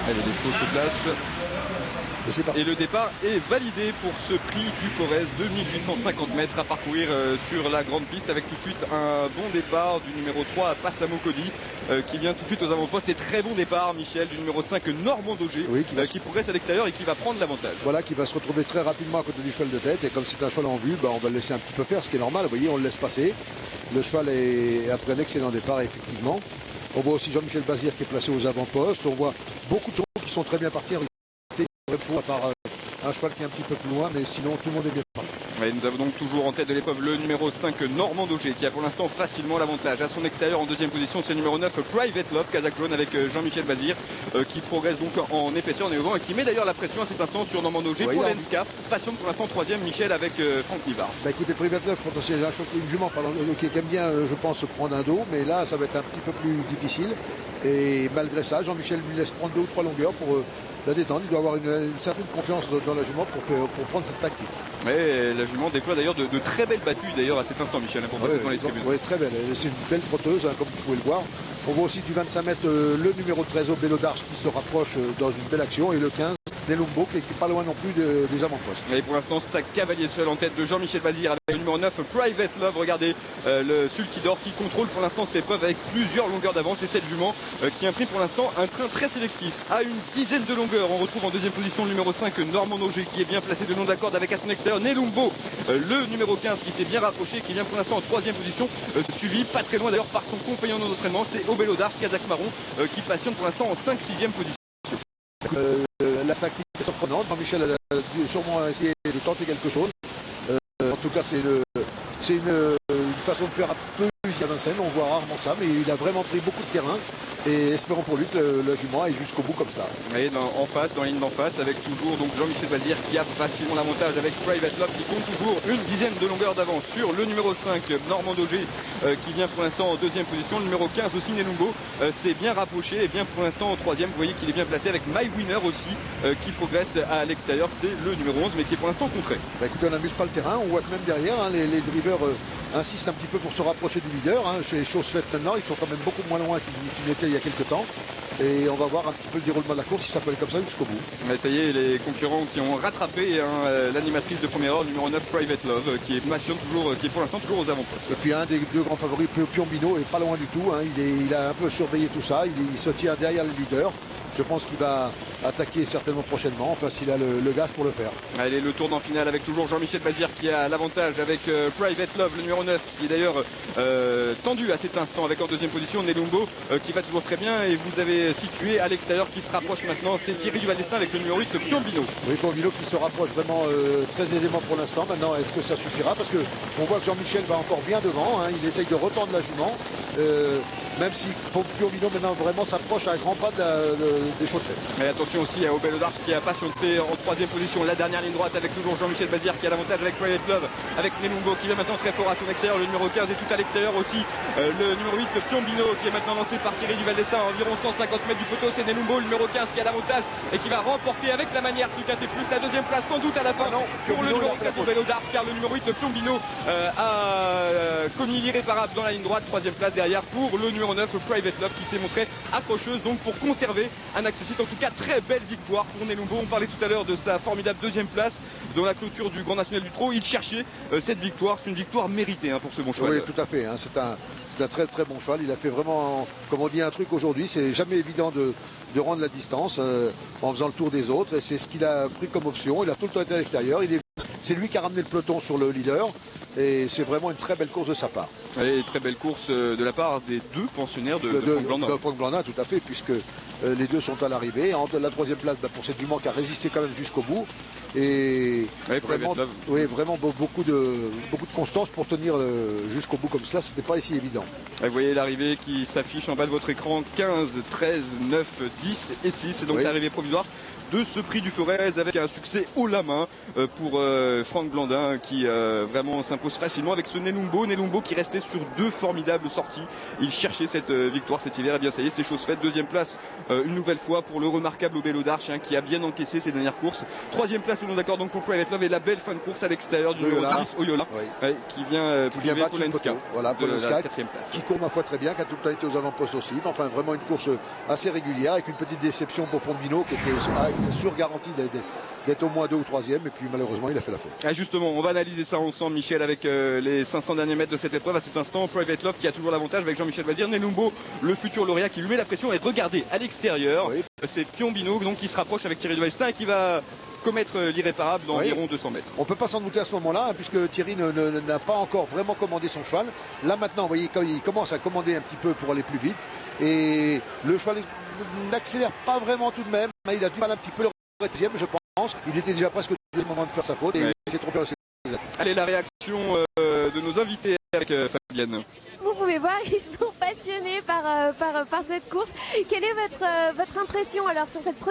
Allez, les chevaux se placent. Et le départ est validé pour ce prix du Forez de 1850 mètres à parcourir sur la grande piste, avec tout de suite un bon départ du numéro 3 Passamo Cody qui vient tout de suite aux avant-postes. Et très bon départ, Michel, du numéro 5 Normand Daugé, oui, qui progresse à l'extérieur et qui va prendre l'avantage. Voilà, qui va se retrouver très rapidement à côté du cheval de tête. Et comme c'est un cheval en vue, on va le laisser un petit peu faire, ce qui est normal. Vous voyez, on le laisse passer. Le cheval est après un excellent départ, effectivement. On voit aussi Jean-Michel Bazir qui est placé aux avant-postes. On voit beaucoup de gens qui sont très bien partis. À part un cheval qui est un petit peu plus loin, mais sinon tout le monde est bien parti. Et nous avons donc toujours en tête de l'épreuve le numéro 5 Normand Daugé qui a pour l'instant facilement l'avantage. À son extérieur en deuxième position, c'est le numéro 9 Private Love, Kazakh jaune, avec Jean-Michel Bazir qui progresse donc en épaisseur et au vent et qui met d'ailleurs la pression à cet instant sur Normand Daugé pour l'Enska. Passionne pour l'instant troisième, Michel, avec Franck Nivard. Écoutez, Private Love, potentiellement une jument qui aime bien, je pense, prendre un dos, mais là ça va être un petit peu plus difficile. Et malgré ça, Jean-Michel lui laisse prendre 2 ou 3 longueurs pour la détendre. Il doit avoir une certaine confiance dans la jument pour prendre cette tactique. Et la jument déploie d'ailleurs de très belles battues d'ailleurs à cet instant, Michel, pour passer dans les tribunes. Oui, très belle. C'est une belle trotteuse, comme vous pouvez le voir. On voit aussi du 25 mètres le numéro 13 au Bello d'Arche qui se rapproche dans une belle action, et le 15 Nelumbo qui n'est pas loin non plus des avant-postes. Et pour l'instant, c'est un cavalier seul en tête de Jean-Michel Bazir avec le numéro 9 Private Love. Regardez le Sulky d'Or qui contrôle pour l'instant cette épreuve avec plusieurs longueurs d'avance, et cette jument qui imprime pour l'instant un train très sélectif à une dizaine de longueurs. On retrouve en deuxième position le numéro 5 Normand Daugé qui est bien placé de long d'accord avec à son extérieur Nelumbo, le numéro 15 qui s'est bien rapproché, qui vient pour l'instant en troisième position, suivi pas très loin d'ailleurs par son compagnon d'entraînement, c'est Obelo Darche, Kazakh marron, qui passionne pour l'instant en 5-6e position. La tactique est surprenante. Jean-Michel a dû sûrement essayer de tenter quelque chose. En tout cas, c'est une façon de faire un peu à Vincennes. On voit rarement ça, mais il a vraiment pris beaucoup de terrain. Et espérons pour lui que la jument aille jusqu'au bout comme ça. Et en face, dans la ligne d'en face, avec toujours donc Jean-Michel Bazir qui a facilement l'avantage avec Private Love qui compte toujours une dizaine de longueurs d'avance sur le numéro 5 Normand Daugé qui vient pour l'instant en deuxième position. Le numéro 15 aussi Nelumbo s'est bien rapproché et bien pour l'instant en troisième. Vous voyez qu'il est bien placé avec My Winner aussi qui progresse à l'extérieur. C'est le numéro 11 mais qui est pour l'instant contré. Écoutez, on n'amuse pas le terrain. On voit que même derrière les drivers insistent un petit peu pour se rapprocher du leader. Chez chose faite maintenant, ils sont quand même beaucoup moins loin qu'ils n'étaient il y a quelques temps. Et on va voir un petit peu le déroulement de la course si ça peut aller comme ça jusqu'au bout. Mais ça y est, les concurrents qui ont rattrapé l'animatrice de première heure, numéro 9 Private Love, qui est passionne toujours, qui est pour l'instant toujours aux avant-postes. Et puis un des deux grands favoris, Piombino, est pas loin du tout. Il a un peu surveillé tout ça. Il se tient derrière le leader. Je pense qu'il va attaquer certainement prochainement, enfin s'il a le gaz pour le faire. Allez, le tour d'en finale avec toujours Jean-Michel Bazir qui a l'avantage avec Private Love, le numéro 9, qui est d'ailleurs tendu à cet instant avec en deuxième position Nelumbo qui va toujours très bien. Et vous avez situé à l'extérieur qui se rapproche maintenant, c'est Thierry Duval-Destin avec le numéro 8 Piombino. Oui, Piombino qui se rapproche vraiment très aisément pour l'instant. Maintenant, est-ce que ça suffira? Parce que on voit que Jean-Michel va encore bien devant. Il essaye de retendre la jument. Même si Piombino maintenant vraiment s'approche à un grand pas des chaussettes. Mais attention aussi à Obelo Darche qui a patienté en troisième position, la dernière ligne droite avec toujours Jean-Michel Bazir qui a l'avantage avec Private Love, avec Nelumbo qui vient maintenant très fort à son extérieur, le numéro 15 est tout à l'extérieur aussi, le numéro 8 Piombino qui est maintenant lancé par Thierry Duval-Destin à environ 150 mètres du poteau. C'est Nelumbo, le numéro 15 qui a l'avantage et qui va remporter avec la manière du quintet plus la deuxième place sans doute à la fin pour le numéro 4 Obelo Darche, car le numéro 8 Piombino a commis l'irréparable dans la ligne droite. Troisième place derrière pour le numéro 9 Private Love qui s'est montré accrocheuse donc pour conserver un accessible. En tout cas, très belle victoire pour Nelumbo. On parlait tout à l'heure de sa formidable deuxième place dans la clôture du Grand National du Trot. Il cherchait cette victoire. C'est une victoire méritée pour ce bon cheval. Oui, tout à fait. C'est un très très bon cheval. Il a fait vraiment, comme on dit, un truc aujourd'hui. C'est jamais évident de rendre la distance en faisant le tour des autres. Et c'est ce qu'il a pris comme option. Il a tout le temps été à l'extérieur. C'est lui qui a ramené le peloton sur le leader. Et c'est vraiment une très belle course de sa part. Et très belle course de la part des deux pensionnaires de Franck Blandin. De Franck Blandin, tout à fait, puisque les deux sont à l'arrivée. La troisième place pour cette jument qui a résisté quand même jusqu'au bout. Et vraiment beaucoup de constance pour tenir jusqu'au bout comme cela. C'était pas si évident. Et vous voyez l'arrivée qui s'affiche en bas de votre écran, 15, 13, 9, 10 et 6. C'est donc l'arrivée provisoire de ce prix du Forez avec un succès haut la main pour Franck Blandin qui vraiment s'impose facilement avec ce Nelumbo qui restait resté sur 2 formidables sorties. Il cherchait cette victoire cet hiver, et bien ça y est, c'est chose faite. Deuxième place une nouvelle fois pour le remarquable Obelo d'Arche, qui a bien encaissé ses dernières courses. Troisième place, nous d'accord donc pour Private Love, et la belle fin de course à l'extérieur du numéro 10 Oyola, qui vient battre Polenska. Voilà, Polenska, place. Qui court ma foi très bien, qui a tout le temps été aux avant-postes aussi. Mais enfin, vraiment une course assez régulière, avec une petite déception pour Pondino, qui était sur garantie d'être au moins 2 ou 3e, et puis malheureusement il a fait la faute. Ah justement, on va analyser ça ensemble, Michel, avec les 500 derniers mètres de cette épreuve. À cet instant, Private Love qui a toujours l'avantage avec Jean-Michel Bazir. Nelumbo, le futur lauréat, qui lui met la pression, et regardez à l'extérieur, c'est Piombino donc qui se rapproche avec Thierry Devestin et qui va commettre l'irréparable d'environ 200 mètres. On ne peut pas s'en douter à ce moment-là, puisque Thierry n'a pas encore vraiment commandé son cheval. Là maintenant, vous voyez, il commence à commander un petit peu pour aller plus vite, et le cheval n'accélère pas vraiment tout de même. Il a du mal un petit peu le deuxième, je pense. Il était déjà presque au moment de faire sa faute, et il s'est trompé. Allez, la réaction de nos invités avec Fabienne. Vous pouvez voir, ils sont passionnés par cette course. Quelle est votre impression alors sur cette première